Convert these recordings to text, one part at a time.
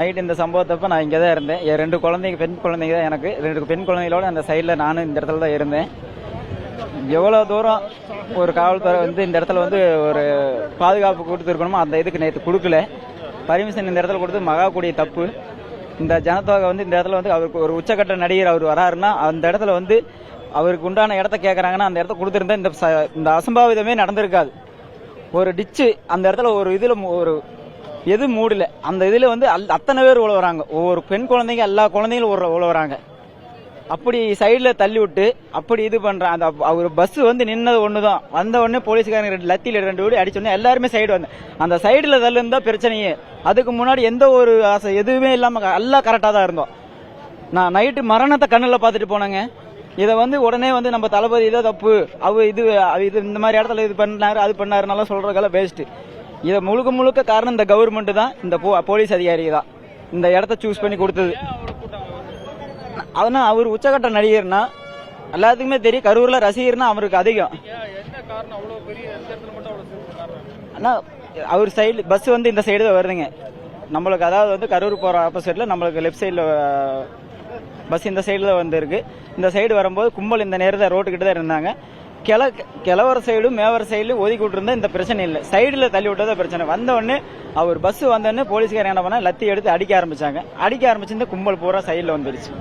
Night இந்த சம்பவத்தப்ப நான் இங்கே தான் இருந்தேன். என் 2 குழந்தைங்க, பெண் குழந்தைங்க தான் எனக்கு. 2 பெண் குழந்தைகளோட அந்த சைடில் நானும் இந்த இடத்துல தான் இருந்தேன். எவ்வளோ தூரம் ஒரு காவல்துறை வந்து இந்த இடத்துல வந்து ஒரு பாதுகாப்பு கொடுத்துருக்கணுமோ அந்த இதுக்கு நேற்று கொடுக்கல. பர்மிஷன் இந்த இடத்துல கொடுத்து மகா கூடிய தப்பு. இந்த ஜனத்தொகை வந்து இந்த இடத்துல வந்து அவருக்கு ஒரு உச்சக்கட்ட நடிகர் அவர் வராருன்னா அந்த இடத்துல வந்து அவருக்கு உண்டான இடத்த கேட்குறாங்கன்னா அந்த இடத்த கொடுத்துருந்தா இந்த அசம்பாவிதமே நடந்திருக்காது. ஒரு டிச்சு அந்த இடத்துல ஒரு இதில் ஒரு எது மூடல, அந்த இதில் வந்து அத்தனை பேர் உழவுறாங்க. ஒவ்வொரு பெண் குழந்தைங்க எல்லா குழந்தைங்களும் உழவுறாங்க. அப்படி சைடில் தள்ளி விட்டு அப்படி இது பண்ணுறான். அந்த அவர் பஸ் வந்து நின்னது ஒன்று தான். வந்த உடனே போலீஸ்காரங்க 2 லத்தியில் 2 வீடு அடிச்சோடனே எல்லாருமே சைடு வந்து அந்த சைடில் தள்ளுன்னு தான் பிரச்சனையே. அதுக்கு முன்னாடி எந்த ஒரு ஆசை எதுவுமே இல்லாமல் எல்லாம் கரெக்டாக தான் இருந்தோம். நான் நைட்டு மரணத்தை கண்ணில் பார்த்துட்டு போனேங்க. இதை வந்து உடனே வந்து நம்ம தளபதி இதை தப்பு, இது இந்த மாதிரி இடத்துல இது பண்ணாரு அது பண்ணாருனால சொல்றதுக்கெல்லாம் பேஸ்ட்டு. இதை முழுக்க காரணம் இந்த கவர்மெண்ட் தான், இந்த போலீஸ் அதிகாரி தான் இந்த இடத்த சூஸ் பண்ணி கொடுத்தது. அதனால் அவர் உச்சகட்ட நடிகர்னா எல்லாத்துக்குமே தெரியும். கரூர்ல ரசிகர்னா அவருக்கு அதிகம். ஆனால் அவர் சைடு பஸ் வந்து இந்த சைடு தான் வருதுங்க நம்மளுக்கு. அதாவது வந்து கரூர் போகிற ஆப்போசிட்டில் நம்மளுக்கு லெஃப்ட் சைடில் பஸ் இந்த சைடில் வந்து இருக்கு. இந்த சைடு வரும்போது கும்பல் இந்த நேரத்தில் ரோட்டுக்கிட்ட தான் இருந்தாங்க. கிழவர சைடும் மேவர சைடும் ஒதுக்கி விட்டுருந்தா இந்த பிரச்சனை இல்லை. சைடில் தள்ளி விட்டதா பிரச்சனை. வந்த உடனே அவர் பஸ் வந்தோடனே போலீஸ்காரங்க என்ன பண்ணா லத்தி எடுத்து அடிக்க ஆரம்பிச்சு இந்த கும்பல் பூரா சைடில் வந்துருச்சு.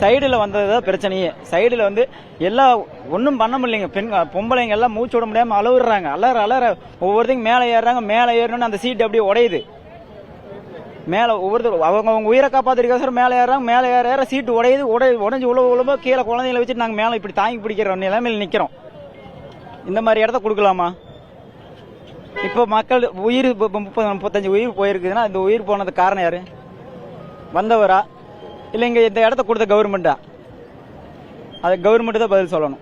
சைடில் வந்ததுதான் பிரச்சனையே. சைடில் வந்து எல்லா ஒன்றும் பண்ண முடியலைங்க. பொம்பளைங்க எல்லாம் மூச்சு விட முடியாமல் அலவுறாங்க. அலற ஒவ்வொருத்தையும் மேலே ஏறுறாங்க. மேலே ஏறணும்னு அந்த சீட் அப்படியே உடையுது. மேலே ஒவ்வொருத்தர் அவங்க உயிரை காப்பாத்திருக்கோசரம் மேலே ஏறாங்க. மேலே ஏற சீட்டு உடைஞ்சு உழவு கீழே குழந்தைங்களை வச்சுட்டு நாங்கள் மேலே இப்படி தாங்கி பிடிக்கிற நிலைமையில் நிற்கிறோம். இந்த மாதிரி இடத்த கொடுக்கலாமா? இப்போ மக்கள் உயிர் 30-35 உயிர் போயிருக்குதுன்னா இந்த உயிர் போனதுக்கு காரணம் யாரு? வந்தவரா இல்லை இங்கே இந்த இடத்த கொடுத்த கவர்மெண்ட்டா? அது கவர்மெண்ட் தான் பதில் சொல்லணும்.